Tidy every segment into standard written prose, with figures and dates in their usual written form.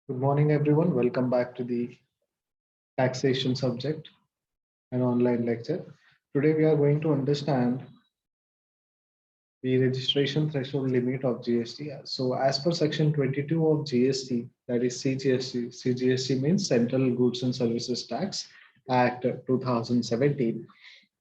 Good morning, everyone. Welcome back to the taxation subject, an online lecture. Today, we are going to understand the registration threshold limit of GST. So, as per Section 22 of GST, that is CGST, CGST means Central Goods and Services Tax Act 2017.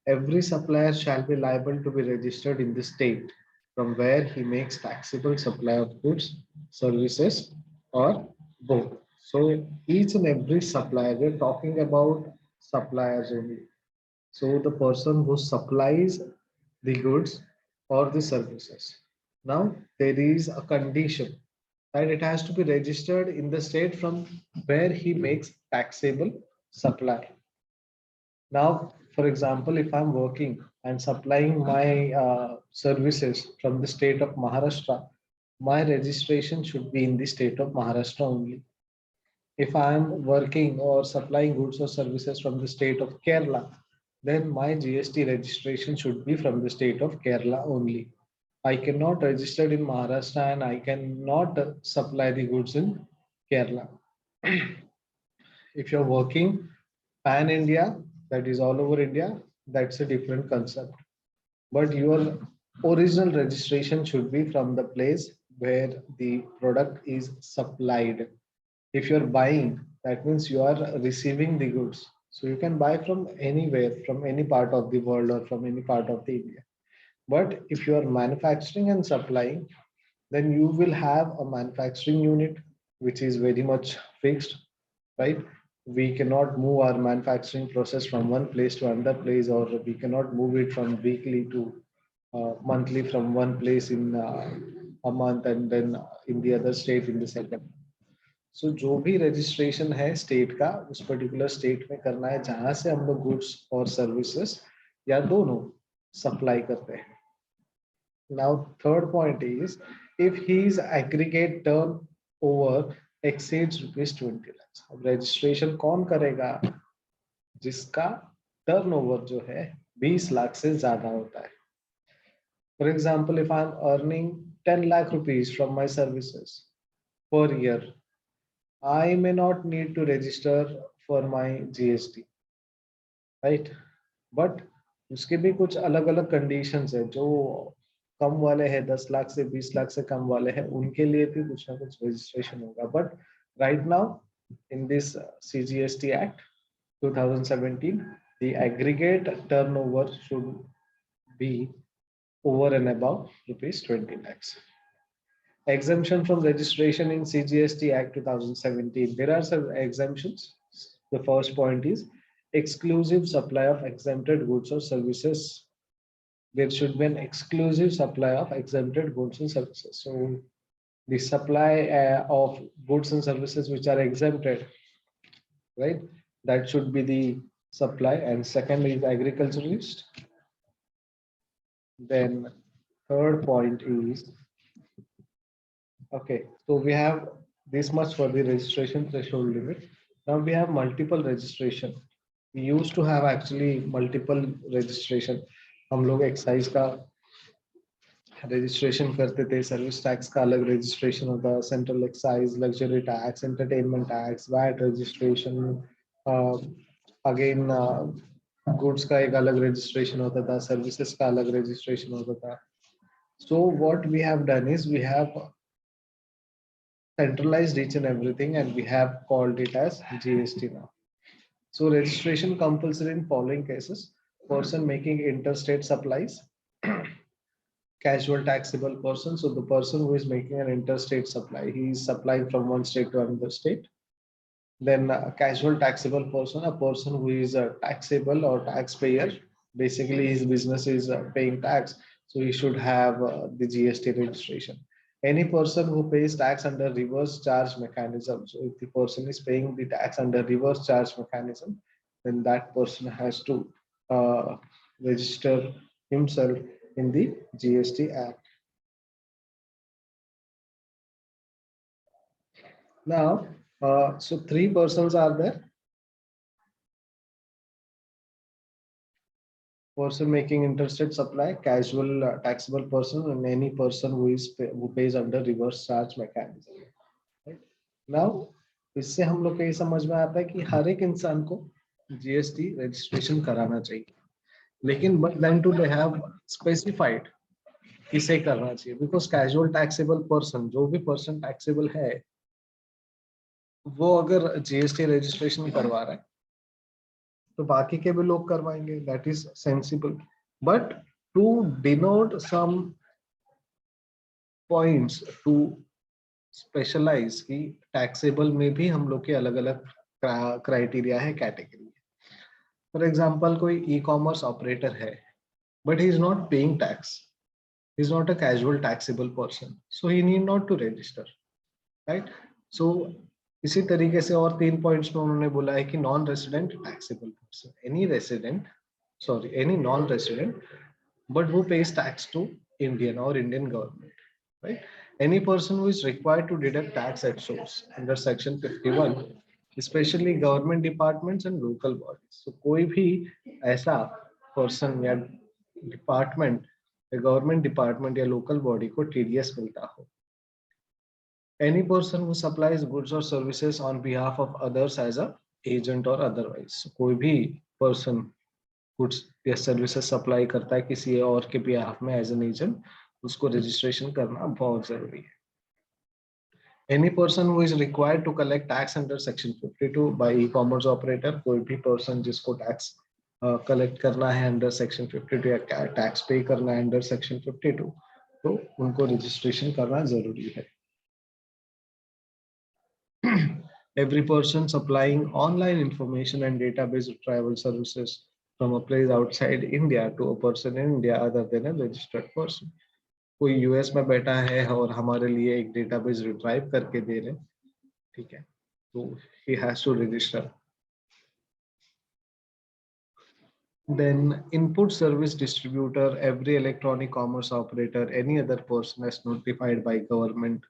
Every supplier shall be liable to be registered in the state from where he makes taxable supply of goods, services, or both. So each and every supplier, we're talking about suppliers only. So the person who supplies the goods or the services. Now there is a condition that it has to be registered in the state from where he makes taxable supply. Now, for example, if I'm working and supplying my services from the state of Maharashtra, my registration should be in the state of Maharashtra only. If I'm working or supplying goods or services from the state of Kerala, then my GST registration should be from the state of Kerala only. I cannot register in Maharashtra and I cannot supply the goods in Kerala. If you're working pan India, that is all over India, that's a different concept. But your original registration should be from the place where the product is supplied. If you're buying, that means you are receiving the goods. So you can buy from anywhere, from any part of the world or from any part of the India. But if you are manufacturing and supplying, then you will have a manufacturing unit which is very much fixed, right? We cannot move our manufacturing process from one place to another place, or we cannot move it from weekly to monthly, from one place in a month and then in the other state in the second. सो जो भी registration है state का उस particular state में करना है जहां से हम लोग गुड्स और सर्विसेज या दोनों सप्लाई करते हैं. Now, third point is if his aggregate turnover exceeds rupees 20 lakhs. अब registration कौन करेगा जिसका turnover जो है 20 लाख से ज्यादा होता है. For example, if I'm earning 10 lakh rupees from my services per year, I may not need to register for my GST, right? But उसके भी कुछ अलग अलग कंडीशंस है. जो कम वाले हैं 10 लाख से 20 लाख से कम वाले हैं उनके लिए भी कुछ ना कुछ रजिस्ट्रेशन होगा. But right now in this CGST Act 2017, the aggregate turnover should be over and above rupees 20 lakhs. Exemption from registration in CGST Act 2017. There are some exemptions. The first point is exclusive supply of exempted goods or services. There should be an exclusive supply of exempted goods and services. So the supply of goods and services which are exempted, right? That should be the supply. And second is agriculturalist. Then third point is, okay, so we have this much for the registration threshold limit. Now we have multiple registration. We used to have actually multiple registration. हम लोग excise का registration करते थे, service tax का अलग registration होता, central excise, luxury tax, entertainment tax, VAT registration, again goods का एक अलग रजिस्ट्रेशन होता था, सर्विसेज का अलग रजिस्ट्रेशन होता था. So what we have done is we have centralized each and everything and we have called it as GST now. So registration compulsory in following cases: person making interstate supplies, casual taxable person. So the person who is making an interstate supply, he is supplying from one state to another state. Then a casual taxable person, a person who is a taxable or taxpayer. Basically, his business is paying tax, so he should have the GST registration. Any person who pays tax under reverse charge mechanism. So if the person is paying the tax under reverse charge mechanism, then that person has to register himself in the GST Act. Now, so three persons are there. Person making interstate supply, casual taxable person, and any person who pays under reverse charge mechanism. Right? Now, इससे हम लोग को ये समझ में आता है कि हर एक इंसान को जीएसटी रजिस्ट्रेशन कराना चाहिए, लेकिन but then to they have specified किसे करना चाहिए, बिकॉज कैजुअल टैक्सेबल पर्सन, जो भी पर्सन टैक्सेबल है, वो अगर जीएसटी रजिस्ट्रेशन करवा रहा है तो बाकी के भी लोग करवाएंगे, that is sensible. But to denote some points, to specialize की टैक्सेबल में भी हम लोग के अलग अलग क्राइटेरिया है, कैटेगरी। फॉर एग्जांपल कोई ई कॉमर्स ऑपरेटर है but he is not paying tax, he is not a casual taxable person, so he need not to register, right? So इसी तरीके से और 3 पॉइंट्स में उन्होंने बोला है कि non resident taxable person, any resident, sorry any non resident but who pays tax to Indian or Indian government, right? Any person who is required to deduct tax at source under section 51, especially government departments and local bodies. So कोई भी ऐसा person या department, government department या local body को TDS मिलता हो, any person who supplies goods or services on behalf of others as a agent or otherwise, कोई भी person गुड्स या सर्विसेज सप्लाई करता है किसी और के बिहाफ में एज एन एजेंट, उसको रजिस्ट्रेशन करना बहुत जरूरी है। Any person who is required to collect tax under section 52 by e commerce operator, कोई भी पर्सन जिसको टैक्स कलेक्ट करना है अंडर सेक्शन 52 या टैक्स पे करना है अंडर सेक्शन 52, तो उनको रजिस्ट्रेशन करना जरूरी है। Every person supplying online information and database retrieval services from a place outside India to a person in India other than a registered person. कोई यूएस में बैठा है और हमारे लिए एक डेटाबेस रिट्राइव करके दे रहे, ठीक है, तो he has to register. Then input service distributor, every electronic commerce operator, any other person as notified by government,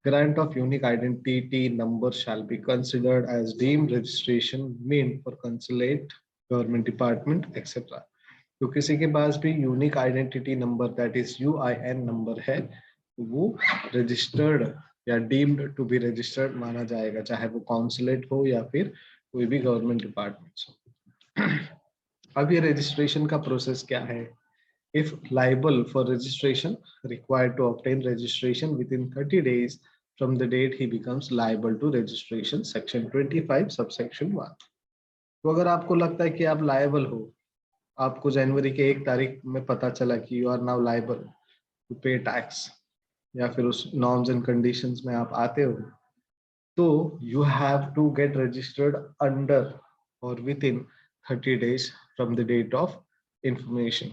grant of unique identity number shall be considered as deemed registration meant for consulate, government department, etc. तो किसी के पास भी unique identity number that is UIN number है, वो registered या deemed to be registered माना जाएगा, चाहे वो काउंसलेट हो या फिर कोई भी गवर्नमेंट डिपार्टमेंट हो। अब ये रजिस्ट्रेशन का प्रोसेस क्या है? If liable for registration, required to obtain registration within 30 days from the date he becomes liable to registration, section 25 subsection 1. तो अगर आपको लगता है कि आप लायबल हो, आपको जनवरी के 1 तारीख में पता चला कि you are now liable to pay tax, या फिर उस नॉर्म्स एंड कंडीशंस में आप आते हो, तो you have to get registered under और within 30 days from the date of information.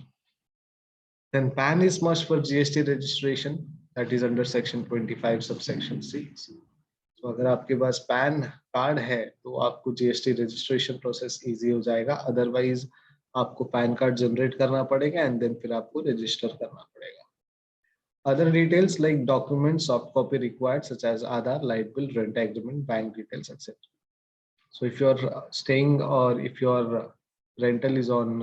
Then PAN is must for GST registration, that is under section 25 subsection 6. So अगर आपके पास पैन कार्ड है तो आपको जीएसटी रजिस्ट्रेशन प्रोसेस इजी हो जाएगा, otherwise आपको pan card generate करना पड़ेगा एंड देन फिर आपको रजिस्टर करना पड़ेगा। Other details like documents, soft copy required such as Aadhaar, light bill, rent agreement, bank details, etc. So if you are staying or if your rental is on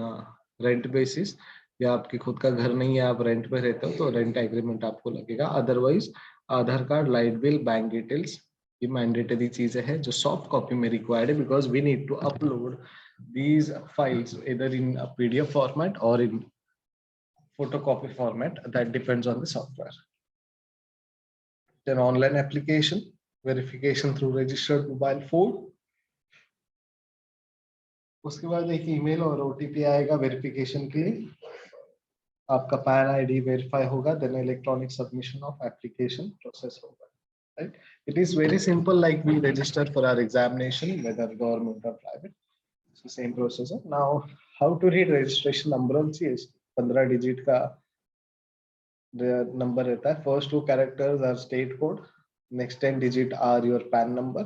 rent basis, या आपकी खुद का घर नहीं है, आप रेंट पे रहते हो, तो रेंट एग्रीमेंट आपको लगेगा। Otherwise Aadhaar card, light bill, bank details, ये मैंडेटरी चीजें हैं जो सॉफ्ट कॉपी में रिक्वायर्ड है, because we need to upload these files इधर इन पीडीएफ फॉर्मेट और इन photocopy format, that depends on the software. Then online application, verification through registered mobile phone. उसके बाद एक ईमेल और ओटीपी आएगा वेरिफिकेशन के लिए, आपका पैन आईडी वेरीफाई होगा, then electronic submission of application process होगा, right? It is very simple, like we register for our examination whether government और प्राइवेट, सेम प्रोसेस है। Now how to read registration number of GST? 15 digit का number रहता है। First 2 characters are state code, next 10 digit are your PAN number,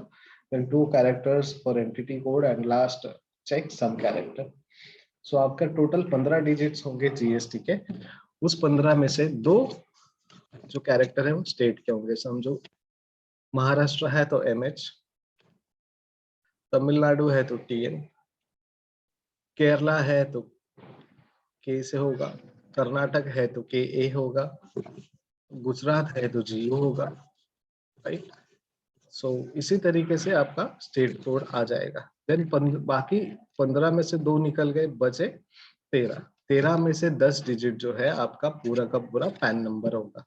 then 2 characters for entity code and last check some character. सो आपका total 15 digits होंगे GST के। उस 15 में से 2 जो कैरेक्टर है वो स्टेट के होंगे। समझो महाराष्ट्र है तो एमएच, तमिलनाडु है तो टीएन, केरला है तो के से होगा, कर्नाटक है तो के ए होगा, गुजरात है तो जीओ होगा, राइट? सो इसी तरीके से आपका स्टेट कोड आ जाएगा। देन बाकी 15 में से 2 निकल गए, बचे 13। 13 में से 10 डिजिट जो है आपका पूरा का पूरा पैन नंबर होगा।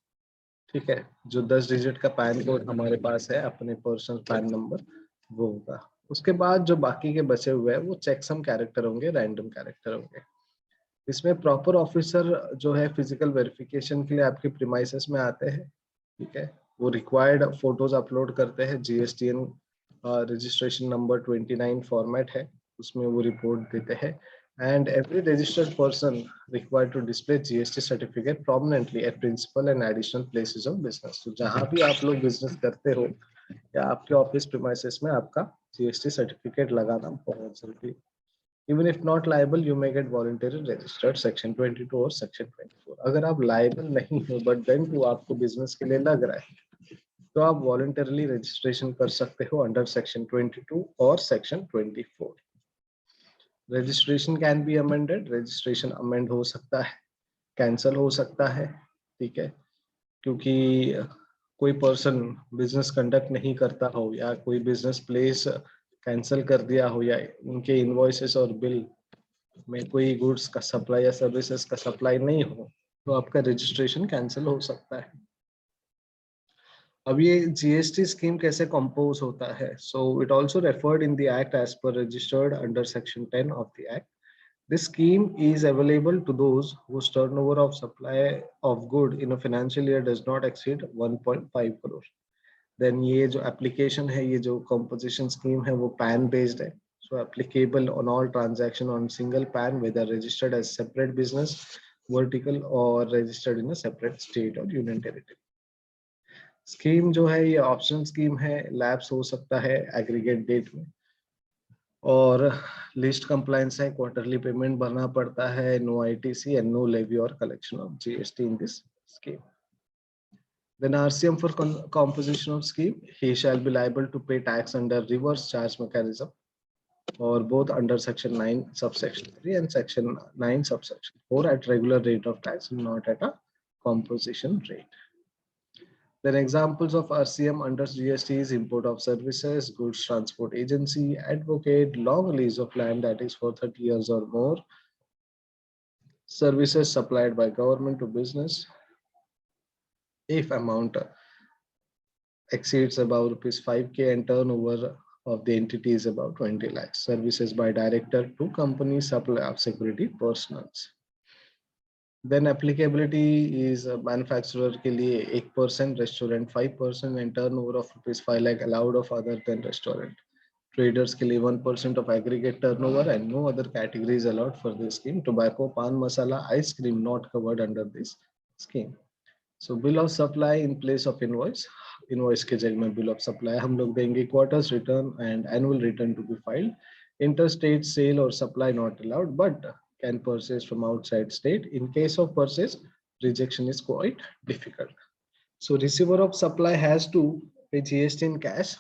ठीक है, जो 10 डिजिट का पैन कोड हमारे पास है अपने पर्सनल पैन नंबर, वो होगा। उसके बाद जो बाकी के बचे हुए हैं वो चेकसम कैरेक्टर होंगे, रैंडम कैरेक्टर होंगे। इसमें प्रॉपर ऑफिसर जो है फिजिकल वेरिफिकेशन के लिए आपके प्रीमाइसेस में आते हैं। ठीक है, वो रिक्वायर्ड फोटोज अपलोड करते हैं, जीएसटीएन रजिस्ट्रेशन नंबर 29 फॉर्मेट है, उसमें वो रिपोर्ट देते हैं। And every registered person required to display GST certificate prominently at principal and additional places of business. तो जहां भी आप लोग बिजनेस करते हो या आपके ऑफिस प्रीमाइसेस में आपका जीएसटी सर्टिफिकेट लगाना बहुत जरूरी है। Even if not liable, you may get voluntarily registered section 22 और section 24। अगर आप liable नहीं हो but then to आपको business के लिए लग रहा है तो आप voluntarily registration कर सकते हो under section 22 और section 24। Registration can be amended, registration amend हो सकता है, cancel हो सकता है। ठीक है, क्योंकि कोई पर्सन बिजनेस कंडक्ट नहीं करता हो या कोई बिजनेस प्लेस कैंसिल कर दिया हो या उनके इनवॉइसेस और बिल में कोई गुड्स का सप्लाई या सर्विसेज का सप्लाई नहीं हो तो आपका रजिस्ट्रेशन कैंसिल हो सकता है। अब ये जीएसटी स्कीम कैसे कंपोज होता है? So it also referred in the act as per registered under section 10 of the act. This scheme is available to those whose turnover of supply of good in a financial year does not exceed 1.5 crore. Then ये जो application है, ये जो composition scheme है, वो PAN based है. So applicable on all transaction on single PAN, whether registered as separate business vertical or registered in a separate state or union territory. Scheme जो है ये optional scheme है, lapse हो सकता है aggregate date में, और लिस्ट कंप्लायंस है, क्वार्टरली पेमेंट भरना पड़ता है, no ITC and no levy और collection of GST in this scheme. Then RCM for composition of scheme, he shall be liable to pay tax under reverse charge mechanism or both under section 9 subsection 3 and section 9 subsection 4 at regular rate of tax, not at a composition rate. Then examples of RCM under GST is import of services, goods transport agency, advocate, long lease of land that is for 30 years or more, services supplied by government to business, if amount exceeds about rupees 5k and turnover of the entity is about 20 lakhs, services by director to company supply of security personals. Then applicability is manufacturer के लिए 1%, restaurant 5% and turnover of rupees 5 lakh allowed of other than restaurant. Traders के लिए 1% of aggregate turnover and no other categories allowed for this scheme. Tobacco, pan masala, ice cream not covered under this scheme. So bill of supply in place of invoice. Invoice के जगह में bill of supply हम लोग देंगे. Quarters return and annual return to be filed. Interstate sale or supply not allowed, but can purchase from outside state. In case of purchase, rejection is quite difficult. So receiver of supply has to pay GST in cash.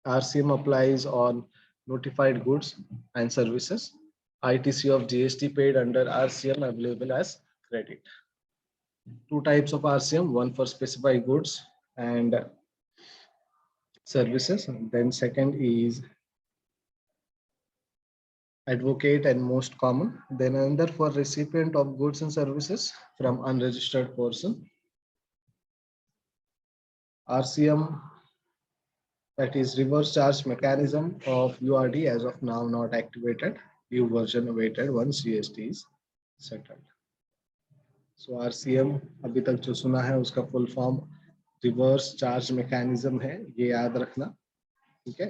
RCM applies on notified goods and services. ITC of GST paid under RCM available as credit. Two types of RCM, one for specified goods and services. Then second is advocate and most common. Then another for recipient of goods and services from unregistered person. RCM, that is reverse charge mechanism of URD, as of now not activated. New version awaited once GST is settled. So RCM अभी तक जो सुना है उसका full form reverse charge mechanism है, ये याद रखना। ठीक है,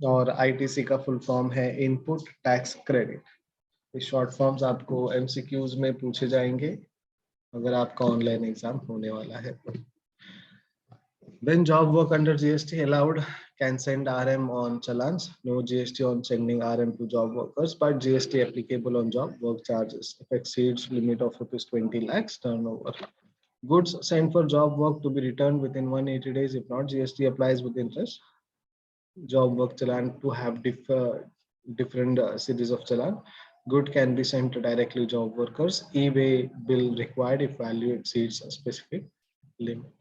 और आईटीसी का फुल फॉर्म है इनपुट टैक्स क्रेडिट। ये शॉर्ट फॉर्म्स आपको एमसीक्यूज में पूछे जाएंगे अगर आपका ऑनलाइन एग्जाम होने वाला है। When job work under GST allowed, can send RM on challans. No GST on sending RM to job workers, but GST applicable on job work charges if exceeds limit of rupees 20 lakhs turnover. Goods sent for job work to be returned within 180 days. If not, GST applies with interest. Job work challan to have different series of challan. Good can be sent to directly job workers. E-way bill required if value exceeds a specific limit.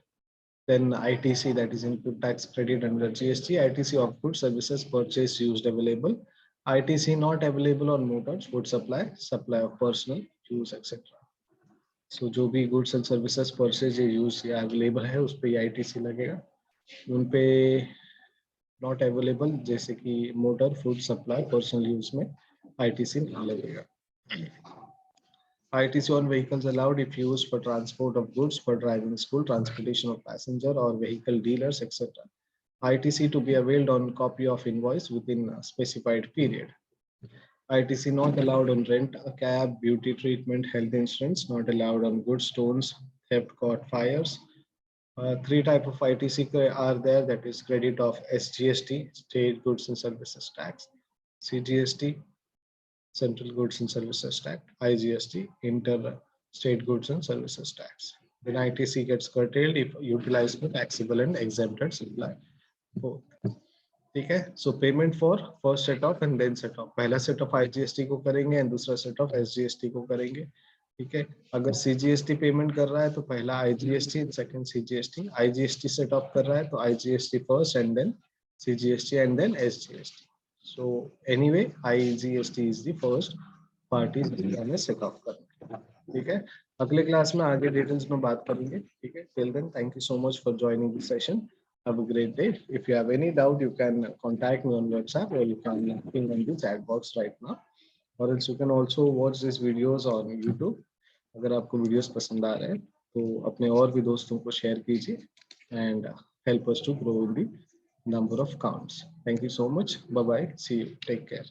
Then ITC, that is input tax credit under GST. ITC of goods, services purchased, used, available. ITC not available on motors, food supply, supply of personal use, etc. So जो भी goods and services purchase या use या available है उस पे ITC लगेगा. उन पे not available जैसे कि motor, food supply, personal use में ITC नहीं लगेगा. ITC on vehicles allowed if used for transport of goods, for driving school, transportation of passenger or vehicle dealers, etc. ITC to be availed on copy of invoice within a specified period. ITC not allowed on rent a cab, beauty treatment, health insurance, not allowed on goods, stones, theft, caught fires. Three type of ITC are there, that is credit of SGST, State Goods and Services Tax, CGST, Central Goods and Services Tax, IGST, Inter-State Goods and Services Tax. Then ITC gets curtailed if utilized for taxable and exempted supply. both. ठीक है. So payment for first set off and then set off. पहला set off IGST को करेंगे and दूसरा set off SGST को करेंगे. ठीक है. अगर CGST पेमेंट कर रहा है तो पहला IGST, second CGST. IGST set off कर रहा है तो IGST first and then CGST and then SGST. So anyway, IGST is the first party हमें set off करना है. ठीक है. अगले क्लास में आगे डिटेल्स में बात करेंगे. ठीक है. Till then, thank you so much for joining the session. Have a great day. If you have any doubt, you can contact me on WhatsApp or you can ping on the chat box right now. Or else you can also watch these videos on YouTube. अगर आपको videos पसंद आ रहे हैं तो अपने और भी दोस्तों को शेयर कीजिए and help us to grow in the number of counts. Thank you so much. Bye bye. See you. Take care.